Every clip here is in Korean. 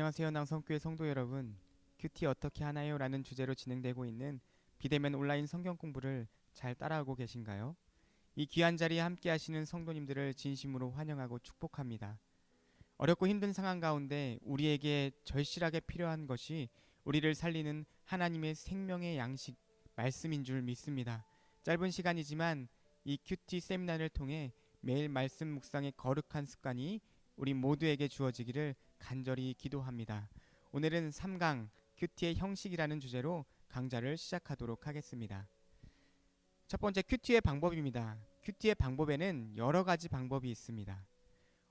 안녕하세요. 낭성교회 성도 여러분. 큐티 어떻게 하나요? 라는 주제로 진행되고 있는 비대면 온라인 성경 공부를 잘 따라하고 계신가요? 이 귀한 자리에 함께 하시는 성도님들을 진심으로 환영하고 축복합니다. 어렵고 힘든 상황 가운데 우리에게 절실하게 필요한 것이 우리를 살리는 하나님의 생명의 양식, 말씀인 줄 믿습니다. 짧은 시간이지만 이 큐티 세미나를 통해 매일 말씀 묵상의 거룩한 습관이 우리 모두에게 주어지기를 간절히 기도합니다. 오늘은 3강 큐티의 형식이라는 주제로 강좌를 시작하도록 하겠습니다. 첫 번째 큐티의 방법입니다. 큐티의 방법에는 여러 가지 방법이 있습니다.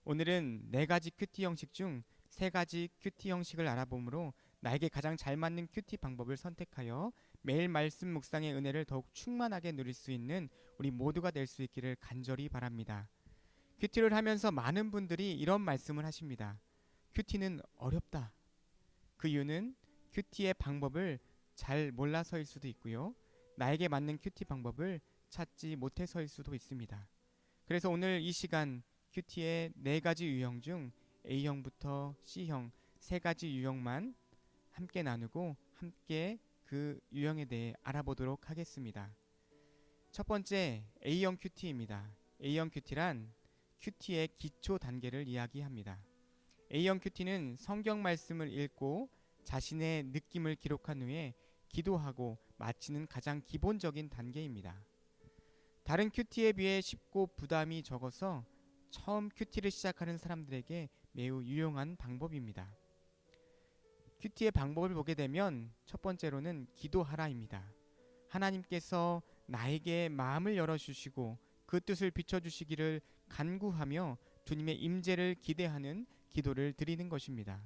오늘은 4가지 큐티 형식 중 3가지 큐티 형식을 알아보므로 나에게 가장 잘 맞는 큐티 방법을 선택하여 매일 말씀 묵상의 은혜를 더욱 충만하게 누릴 수 있는 우리 모두가 될 수 있기를 간절히 바랍니다. 큐티를 하면서 많은 분들이 이런 말씀을 하십니다. 큐티는 어렵다. 그 이유는 큐티의 방법을 잘 몰라서일 수도 있고요. 나에게 맞는 큐티 방법을 찾지 못해서일 수도 있습니다. 그래서 오늘 이 시간 큐티의 4가지 유형 중 A형부터 C형 3가지 유형만 함께 나누고 함께 그 유형에 대해 알아보도록 하겠습니다. 첫 번째 A형 큐티입니다. A형 큐티란 큐티의 기초 단계를 이야기합니다. A형 큐티는 성경 말씀을 읽고 자신의 느낌을 기록한 후에 기도하고 마치는 가장 기본적인 단계입니다. 다른 큐티에 비해 쉽고 부담이 적어서 처음 큐티를 시작하는 사람들에게 매우 유용한 방법입니다. 큐티의 방법을 보게 되면 첫 번째로는 기도하라입니다. 하나님께서 나에게 마음을 열어주시고 그 뜻을 비춰주시기를 간구하며 주님의 임재를 기대하는 기도를 드리는 것입니다.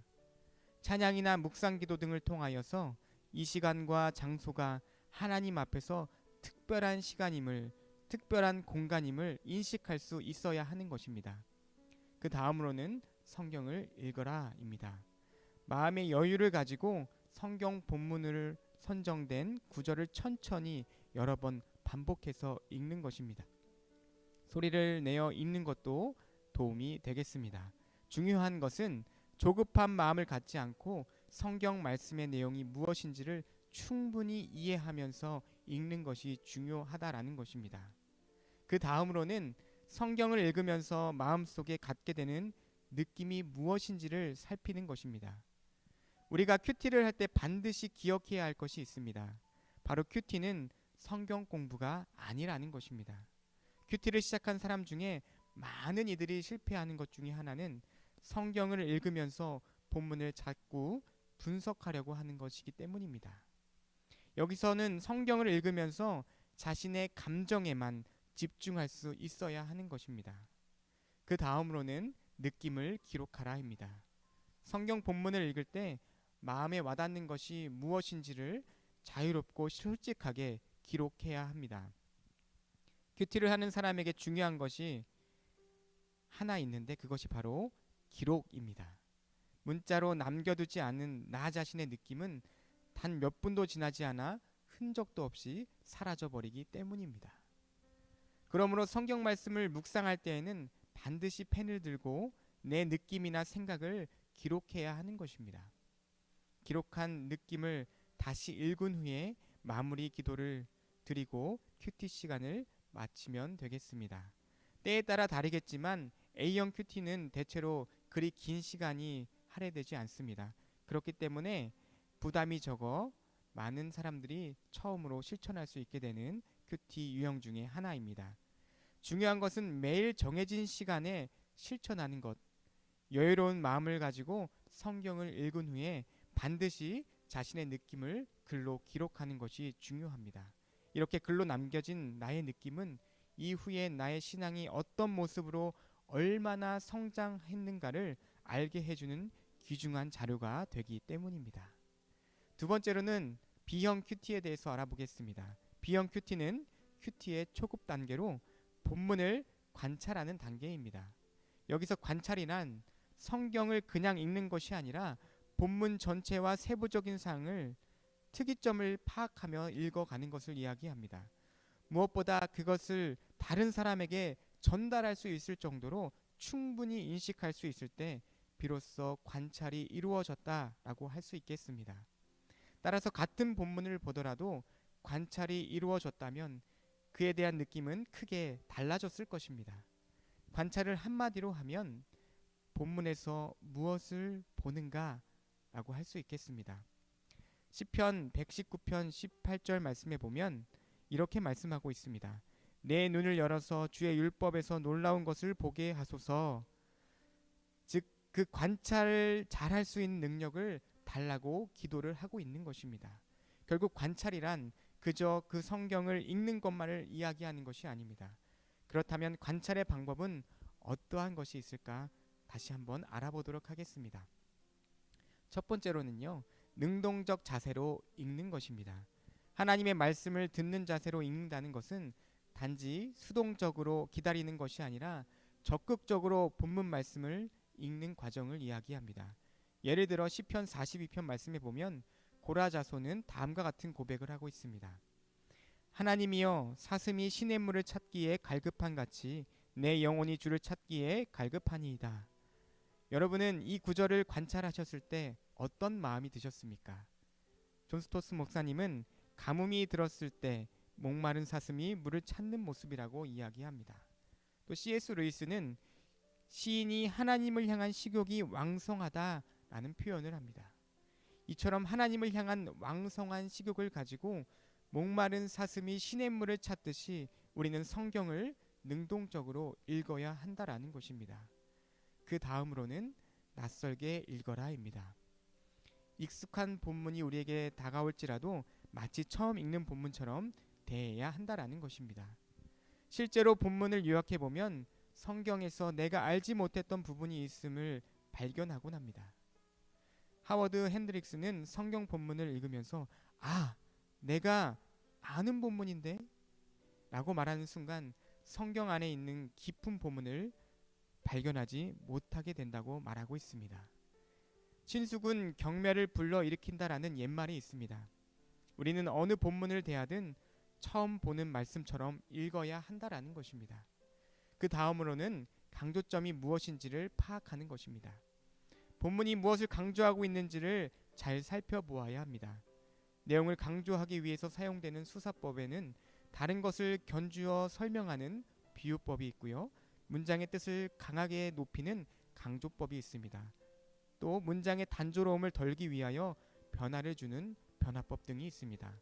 찬양이나 묵상기도 등을 통하여서 이 시간과 장소가 하나님 앞에서 특별한 시간임을, 특별한 공간임을 인식할 수 있어야 하는 것입니다. 그 다음으로는 성경을 읽어라입니다. 마음의 여유를 가지고 성경 본문을 선정된 구절을 천천히 여러 번 반복해서 읽는 것입니다. 소리를 내어 읽는 것도 도움이 되겠습니다. 중요한 것은 조급한 마음을 갖지 않고 성경 말씀의 내용이 무엇인지를 충분히 이해하면서 읽는 것이 중요하다라는 것입니다. 그 다음으로는 성경을 읽으면서 마음속에 갖게 되는 느낌이 무엇인지를 살피는 것입니다. 우리가 큐티를 할 때 반드시 기억해야 할 것이 있습니다. 바로 큐티는 성경 공부가 아니라는 것입니다. 큐티를 시작한 사람 중에 많은 이들이 실패하는 것 중에 하나는 성경을 읽으면서 본문을 자꾸 분석하려고 하는 것이기 때문입니다. 여기서는 성경을 읽으면서 자신의 감정에만 집중할 수 있어야 하는 것입니다. 그 다음으로는 느낌을 기록하라입니다. 성경 본문을 읽을 때 마음에 와닿는 것이 무엇인지를 자유롭고 솔직하게 기록해야 합니다. 큐티를 하는 사람에게 중요한 것이 하나 있는데 그것이 바로 기록입니다. 문자로 남겨두지 않은 나 자신의 느낌은 단 몇 분도 지나지 않아 흔적도 없이 사라져버리기 때문입니다. 그러므로 성경 말씀을 묵상할 때에는 반드시 펜을 들고 내 느낌이나 생각을 기록해야 하는 것입니다. 기록한 느낌을 다시 읽은 후에 마무리 기도를 드리고 큐티 시간을 마치면 되겠습니다. 때에 따라 다르겠지만 A형 큐티는 대체로 그리 긴 시간이 할애되지 않습니다. 그렇기 때문에 부담이 적어 많은 사람들이 처음으로 실천할 수 있게 되는 큐티 유형 중에 하나입니다. 중요한 것은 매일 정해진 시간에 실천하는 것, 여유로운 마음을 가지고 성경을 읽은 후에 반드시 자신의 느낌을 글로 기록하는 것이 중요합니다. 이렇게 글로 남겨진 나의 느낌은 이후에 나의 신앙이 어떤 모습으로 얼마나 성장했는가를 알게 해주는 귀중한 자료가 되기 때문입니다. 두 번째로는 B형 큐티에 대해서 알아보겠습니다. B형 큐티는 큐티의 초급 단계로 본문을 관찰하는 단계입니다. 여기서 관찰이란 성경을 그냥 읽는 것이 아니라 본문 전체와 세부적인 사항을 특이점을 파악하며 읽어가는 것을 이야기합니다. 무엇보다 그것을 다른 사람에게 전달할 수 있을 정도로 충분히 인식할 수 있을 때 비로소 관찰이 이루어졌다라고 할 수 있겠습니다. 따라서 같은 본문을 보더라도 관찰이 이루어졌다면 그에 대한 느낌은 크게 달라졌을 것입니다. 관찰을 한마디로 하면 본문에서 무엇을 보는가라고 할 수 있겠습니다. 시편 119편 18절 말씀에 보면 이렇게 말씀하고 있습니다. 내 눈을 열어서 주의 율법에서 놀라운 것을 보게 하소서. 즉 그 관찰을 잘할 수 있는 능력을 달라고 기도를 하고 있는 것입니다. 결국 관찰이란 그저 그 성경을 읽는 것만을 이야기하는 것이 아닙니다. 그렇다면 관찰의 방법은 어떠한 것이 있을까? 다시 한번 알아보도록 하겠습니다. 첫 번째로는요, 능동적 자세로 읽는 것입니다. 하나님의 말씀을 듣는 자세로 읽는다는 것은 단지 수동적으로 기다리는 것이 아니라 적극적으로 본문 말씀을 읽는 과정을 이야기합니다. 예를 들어 시편 42편 말씀에 보면 고라 자손은 다음과 같은 고백을 하고 있습니다. 하나님이여 사슴이 시냇물을 찾기에 갈급한 같이 내 영혼이 주를 찾기에 갈급하니이다. 여러분은 이 구절을 관찰하셨을 때 어떤 마음이 드셨습니까? 존 스토스 목사님은 가뭄이 들었을 때 목마른 사슴이 물을 찾는 모습이라고 이야기합니다. 또 C.S. 루이스는 시인이 하나님을 향한 식욕이 왕성하다라는 표현을 합니다. 이처럼 하나님을 향한 왕성한 식욕을 가지고 목마른 사슴이 시냇물을 찾듯이 우리는 성경을 능동적으로 읽어야 한다라는 것입니다. 그 다음으로는 낯설게 읽어라입니다. 익숙한 본문이 우리에게 다가올지라도 마치 처음 읽는 본문처럼 대해야 한다라는 것입니다. 실제로 본문을 요약해 보면 성경에서 내가 알지 못했던 부분이 있음을 발견하곤 합니다. 하워드 핸드릭스는 성경 본문을 읽으면서 내가 아는 본문인데? 라고 말하는 순간 성경 안에 있는 깊은 본문을 발견하지 못하게 된다고 말하고 있습니다. 친숙은 경멸을 불러일으킨다라는 옛말이 있습니다. 우리는 어느 본문을 대하든 처음 보는 말씀처럼 읽어야 한다라는 것입니다. 그 다음으로는 강조점이 무엇인지를 파악하는 것입니다. 본문이 무엇을 강조하고 있는지를 잘 살펴보아야 합니다. 내용을 강조하기 위해서 사용되는 수사법에는 다른 것을 견주어 설명하는 비유법이 있고요. 문장의 뜻을 강하게 높이는 강조법이 있습니다. 또 문장의 단조로움을 덜기 위하여 변화를 주는 변화법 등이 있습니다.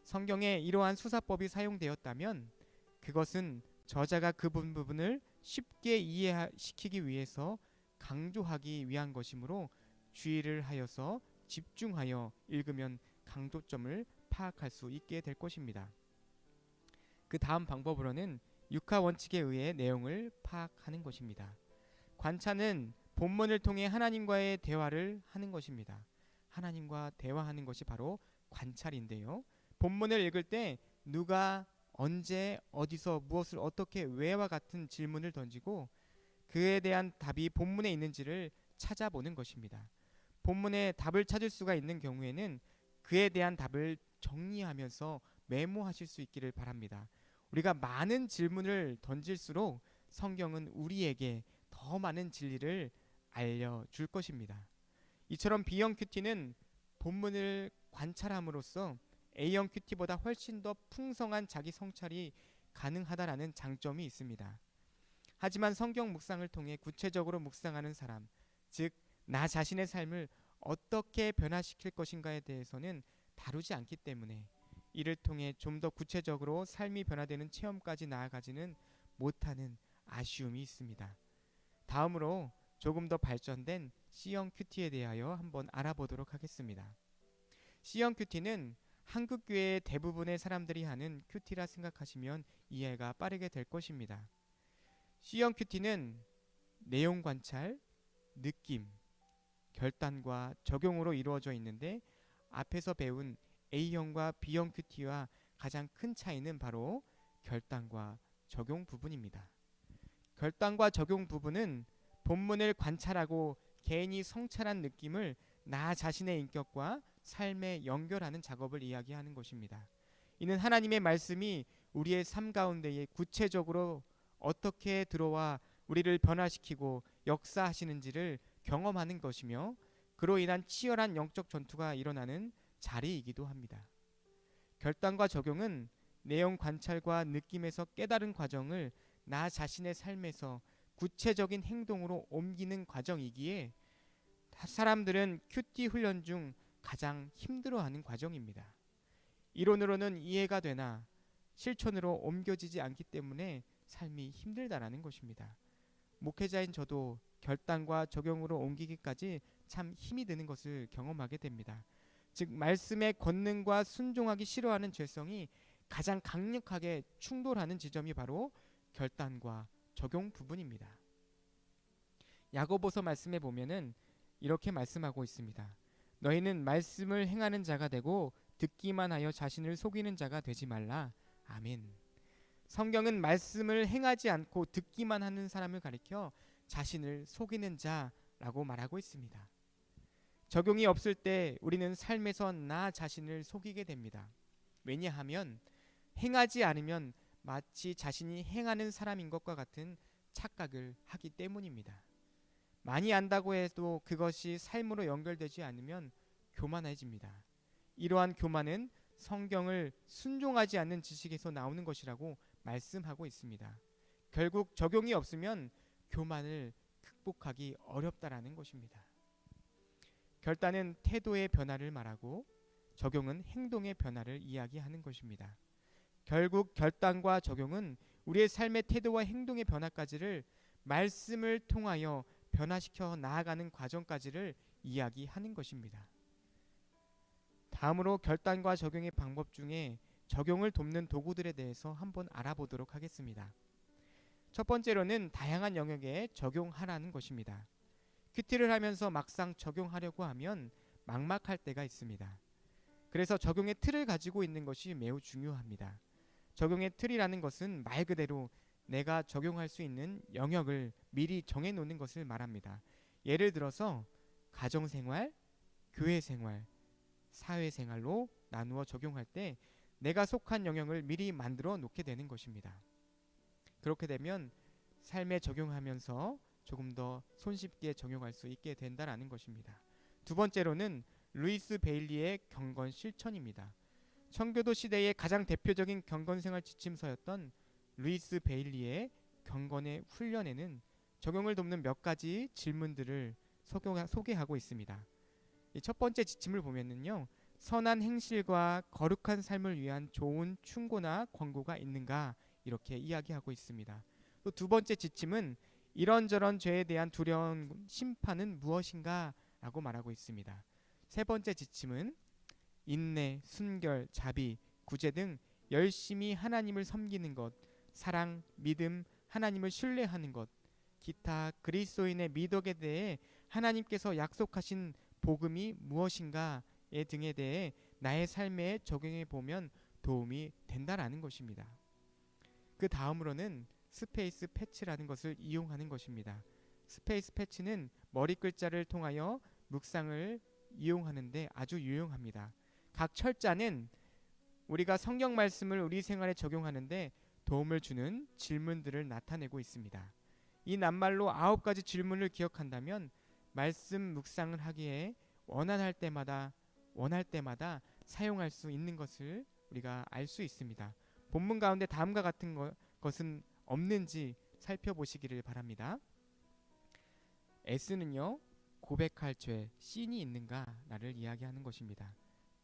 성경에 이러한 수사법이 사용되었다면 그것은 저자가 그 부분을 쉽게 이해시키기 위해서 강조하기 위한 것이므로 주의를 하여서 집중하여 읽으면 강조점을 파악할 수 있게 될 것입니다. 그 다음 방법으로는 육하 원칙에 의해 내용을 파악하는 것입니다. 관찰은 본문을 통해 하나님과의 대화를 하는 것입니다. 하나님과 대화하는 것이 바로 관찰인데요. 본문을 읽을 때 누가 언제 어디서 무엇을 어떻게 왜와 같은 질문을 던지고 그에 대한 답이 본문에 있는지를 찾아보는 것입니다. 본문에 답을 찾을 수가 있는 경우에는 그에 대한 답을 정리하면서 메모하실 수 있기를 바랍니다. 우리가 많은 질문을 던질수록 성경은 우리에게 더 많은 진리를 알려줄 것입니다. 이처럼 B형 큐티는 본문을 관찰함으로써 A형 큐티보다 훨씬 더 풍성한 자기 성찰이 가능하다라는 장점이 있습니다. 하지만 성경 묵상을 통해 구체적으로 묵상하는 사람, 즉 나 자신의 삶을 어떻게 변화시킬 것인가에 대해서는 다루지 않기 때문에 이를 통해 좀 더 구체적으로 삶이 변화되는 체험까지 나아가지는 못하는 아쉬움이 있습니다. 다음으로 조금 더 발전된 C형 큐티에 대하여 한번 알아보도록 하겠습니다. C형 큐티는 한국 교회의 대부분의 사람들이 하는 큐티라 생각하시면 이해가 빠르게 될 것입니다. C형 큐티는 내용 관찰, 느낌, 결단과 적용으로 이루어져 있는데 앞에서 배운 A형과 B형 큐티와 가장 큰 차이는 바로 결단과 적용 부분입니다. 결단과 적용 부분은 본문을 관찰하고 개인이 성찰한 느낌을 나 자신의 인격과 삶에 연결하는 작업을 이야기하는 것입니다. 이는 하나님의 말씀이 우리의 삶 가운데에 구체적으로 어떻게 들어와 우리를 변화시키고 역사하시는지를 경험하는 것이며 그로 인한 치열한 영적 전투가 일어나는 자리이기도 합니다. 결단과 적용은 내용 관찰과 느낌에서 깨달은 과정을 나 자신의 삶에서 구체적인 행동으로 옮기는 과정이기에 사람들은 큐티 훈련 중 가장 힘들어하는 과정입니다. 이론으로는 이해가 되나 실천으로 옮겨지지 않기 때문에 삶이 힘들다라는 것입니다. 목회자인 저도 결단과 적용으로 옮기기까지 참 힘이 드는 것을 경험하게 됩니다. 즉 말씀의 권능과 순종하기 싫어하는 죄성이 가장 강력하게 충돌하는 지점이 바로 결단과 적용 부분입니다. 야고보서 말씀에 보면은 이렇게 말씀하고 있습니다. 너희는 말씀을 행하는 자가 되고 듣기만 하여 자신을 속이는 자가 되지 말라. 아멘. 성경은 말씀을 행하지 않고 듣기만 하는 사람을 가리켜 자신을 속이는 자라고 말하고 있습니다. 적용이 없을 때 우리는 삶에서 나 자신을 속이게 됩니다. 왜냐하면 행하지 않으면 마치 자신이 행하는 사람인 것과 같은 착각을 하기 때문입니다. 많이 안다고 해도 그것이 삶으로 연결되지 않으면 교만해집니다. 이러한 교만은 성경을 순종하지 않는 지식에서 나오는 것이라고 말씀하고 있습니다. 결국 적용이 없으면 교만을 극복하기 어렵다라는 것입니다. 결단은 태도의 변화를 말하고 적용은 행동의 변화를 이야기하는 것입니다. 결국 결단과 적용은 우리의 삶의 태도와 행동의 변화까지를 말씀을 통하여 변화시켜 나아가는 과정까지를 이야기하는 것입니다. 다음으로 결단과 적용의 방법 중에 적용을 돕는 도구들에 대해서 한번 알아보도록 하겠습니다. 첫 번째로는 다양한 영역에 적용하라는 것입니다. 큐티를 하면서 막상 적용하려고 하면 막막할 때가 있습니다. 그래서 적용의 틀을 가지고 있는 것이 매우 중요합니다. 적용의 틀이라는 것은 말 그대로 내가 적용할 수 있는 영역을 미리 정해놓는 것을 말합니다. 예를 들어서 가정생활, 교회생활, 사회생활로 나누어 적용할 때 내가 속한 영역을 미리 만들어 놓게 되는 것입니다. 그렇게 되면 삶에 적용하면서 조금 더 손쉽게 적용할 수 있게 된다는 것입니다. 두 번째로는 루이스 베일리의 경건 실천입니다. 청교도 시대의 가장 대표적인 경건생활 지침서였던 루이스 베일리의 경건의 훈련에는 적용을 돕는 몇 가지 질문들을 소개하고 있습니다. 이 첫 번째 지침을 보면은요, 선한 행실과 거룩한 삶을 위한 좋은 충고나 권고가 있는가 이렇게 이야기하고 있습니다. 또 두 번째 지침은 이런저런 죄에 대한 두려운 심판은 무엇인가 라고 말하고 있습니다. 세 번째 지침은 인내, 순결, 자비, 구제 등 열심히 하나님을 섬기는 것, 사랑, 믿음, 하나님을 신뢰하는 것, 기타 그리스도인의 미덕에 대해 하나님께서 약속하신 복음이 무엇인가에 등에 대해 나의 삶에 적용해 보면 도움이 된다라는 것입니다. 그 다음으로는 스페이스 패치라는 것을 이용하는 것입니다. 스페이스 패치는 머리 글자를 통하여 묵상을 이용하는데 아주 유용합니다. 각 철자는 우리가 성경 말씀을 우리 생활에 적용하는데 도움을 주는 질문들을 나타내고 있습니다. 이 낱말로 9가지 질문을 기억한다면 말씀 묵상을 하기에 원할 때마다 사용할 수 있는 것을 우리가 알 수 있습니다. 본문 가운데 다음과 같은 것은 없는지 살펴보시기를 바랍니다. S는요, 고백할 죄, 씬이 있는가를 이야기하는 것입니다.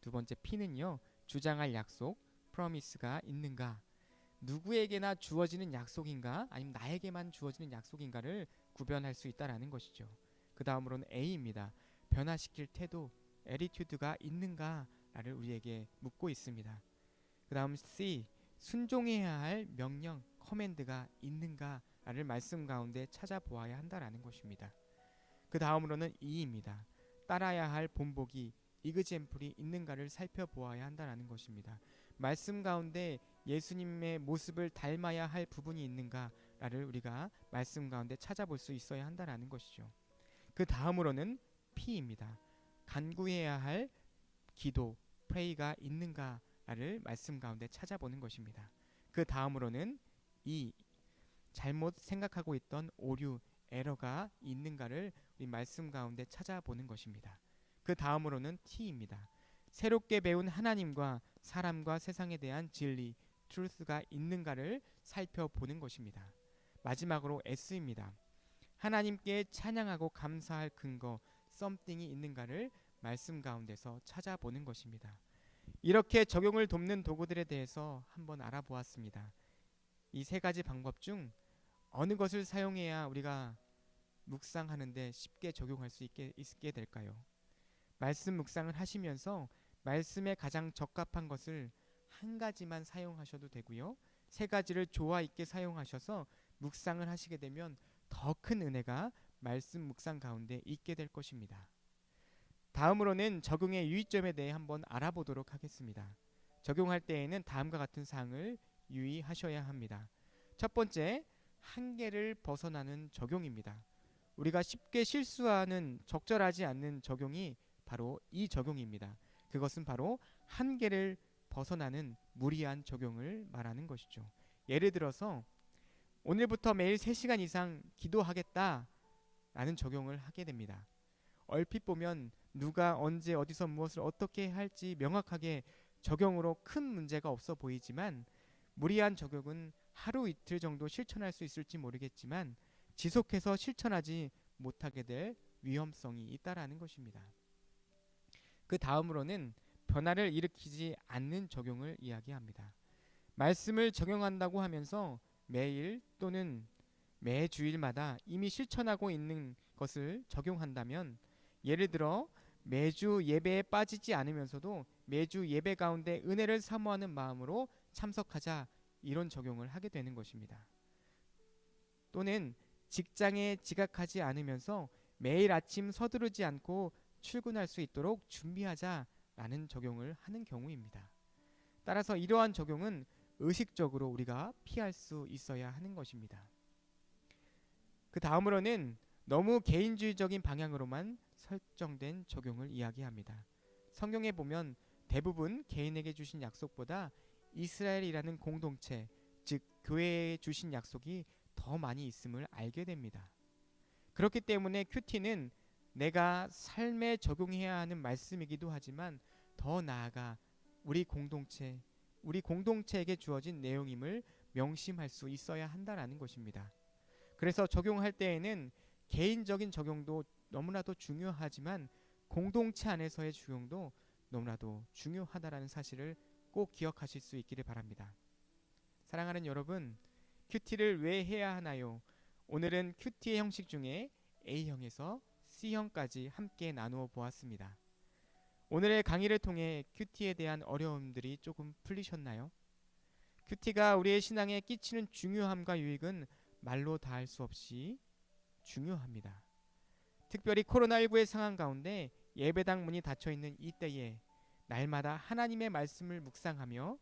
두 번째 P는요, 주장할 약속, promise가 있는가, 누구에게나 주어지는 약속인가 아니면 나에게만 주어지는 약속인가를 구별할 수 있다라는 것이죠. 그 다음으로는 A입니다. 변화시킬 태도, attitude가 있는가를 우리에게 묻고 있습니다. 그 다음 C, 순종해야 할 명령, 커맨드가 있는가를 말씀 가운데 찾아보아야 한다라는 것입니다. 그 다음으로는 E입니다. 따라야 할 본보기, 이그젬플이 있는가를 살펴보아야 한다라는 것입니다. 말씀 가운데 예수님의 모습을 닮아야 할 부분이 있는가를 우리가 말씀 가운데 찾아볼 수 있어야 한다라는 것이죠. 그 다음으로는 P입니다. 간구해야 할 기도, pray가 있는가를 말씀 가운데 찾아보는 것입니다. 그 다음으로는 E, 잘못 생각하고 있던 오류, 에러가 있는가를 우리 말씀 가운데 찾아보는 것입니다. 그 다음으로는 T입니다. 새롭게 배운 하나님과 사람과 세상에 대한 진리, truth가 있는가를 살펴보는 것입니다. 마지막으로 S입니다. 하나님께 찬양하고 감사할 근거, something이 있는가를 말씀 가운데서 찾아보는 것입니다. 이렇게 적용을 돕는 도구들에 대해서 한번 알아보았습니다. 이 세 가지 방법 중 어느 것을 사용해야 우리가 묵상하는데 쉽게 적용할 수 있게 될까요? 말씀 묵상을 하시면서 말씀에 가장 적합한 것을 한 가지만 사용하셔도 되고요. 세 가지를 조화 있게 사용하셔서 묵상을 하시게 되면 더 큰 은혜가 말씀 묵상 가운데 있게 될 것입니다. 다음으로는 적용의 유의점에 대해 한번 알아보도록 하겠습니다. 적용할 때에는 다음과 같은 사항을 유의하셔야 합니다. 첫 번째, 한계를 벗어나는 적용입니다. 우리가 쉽게 실수하는 적절하지 않는 적용이 바로 이 적용입니다. 그것은 바로 한계를 벗어나는 무리한 적용을 말하는 것이죠. 예를 들어서 오늘부터 매일 3시간 이상 기도하겠다 라는 적용을 하게 됩니다. 얼핏 보면 누가 언제 어디서 무엇을 어떻게 할지 명확하게 적용으로 큰 문제가 없어 보이지만 무리한 적용은 하루 이틀 정도 실천할 수 있을지 모르겠지만 지속해서 실천하지 못하게 될 위험성이 있다라는 것입니다. 그 다음으로는 변화를 일으키지 않는 적용을 이야기합니다. 말씀을 적용한다고 하면서 매일 또는 매 주일마다 이미 실천하고 있는 것을 적용한다면 예를 들어 매주 예배에 빠지지 않으면서도 매주 예배 가운데 은혜를 사모하는 마음으로 참석하자 이런 적용을 하게 되는 것입니다. 또는 직장에 지각하지 않으면서 매일 아침 서두르지 않고 출근할 수 있도록 준비하자라는 적용을 하는 경우입니다. 따라서 이러한 적용은 의식적으로 우리가 피할 수 있어야 하는 것입니다. 그 다음으로는 너무 개인주의적인 방향으로만 설정된 적용을 이야기합니다. 성경에 보면 대부분 개인에게 주신 약속보다 이스라엘이라는 공동체, 즉 교회에 주신 약속이 더 많이 있음을 알게 됩니다. 그렇기 때문에 큐티는 내가 삶에 적용해야 하는 말씀이기도 하지만 더 나아가 우리 공동체에게 주어진 내용임을 명심할 수 있어야 한다라는 것입니다. 그래서 적용할 때에는 개인적인 적용도 너무나도 중요하지만 공동체 안에서의 적용도 너무나도 중요하다라는 사실을 꼭 기억하실 수 있기를 바랍니다. 사랑하는 여러분, 큐티를 왜 해야 하나요? 오늘은 큐티의 형식 중에 A형에서 C형까지 함께 나누어 보았습니다. 오늘의 강의를 통해 큐티에 대한 어려움들이 조금 풀리셨나요? 큐티가 우리의 신앙에 끼치는 중요함과 유익은 말로 다할 수 없이 중요합니다. 특별히 코로나19의 상황 가운데 예배당 문이 닫혀있는 이때에 날마다 하나님의 말씀을 묵상하며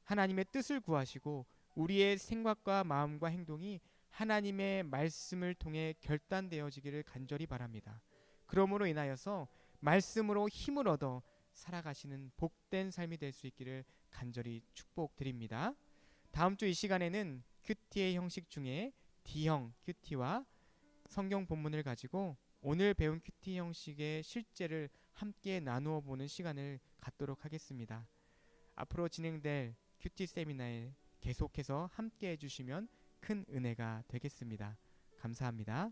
하나님의 뜻을 구하시고 우리의 생각과 마음과 행동이 하나님의 말씀을 통해 결단되어지기를 간절히 바랍니다. 그러므로 인하여서 말씀으로 힘을 얻어 살아가시는 복된 삶이 될 수 있기를 간절히 축복드립니다. 다음 주 이 시간에는 큐티의 형식 중에 D형 큐티와 성경 본문을 가지고 오늘 배운 큐티 형식의 실제를 함께 나누어 보는 시간을 갖도록 하겠습니다. 앞으로 진행될 큐티 세미나에 계속해서 함께 해주시면 큰 은혜가 되겠습니다. 감사합니다.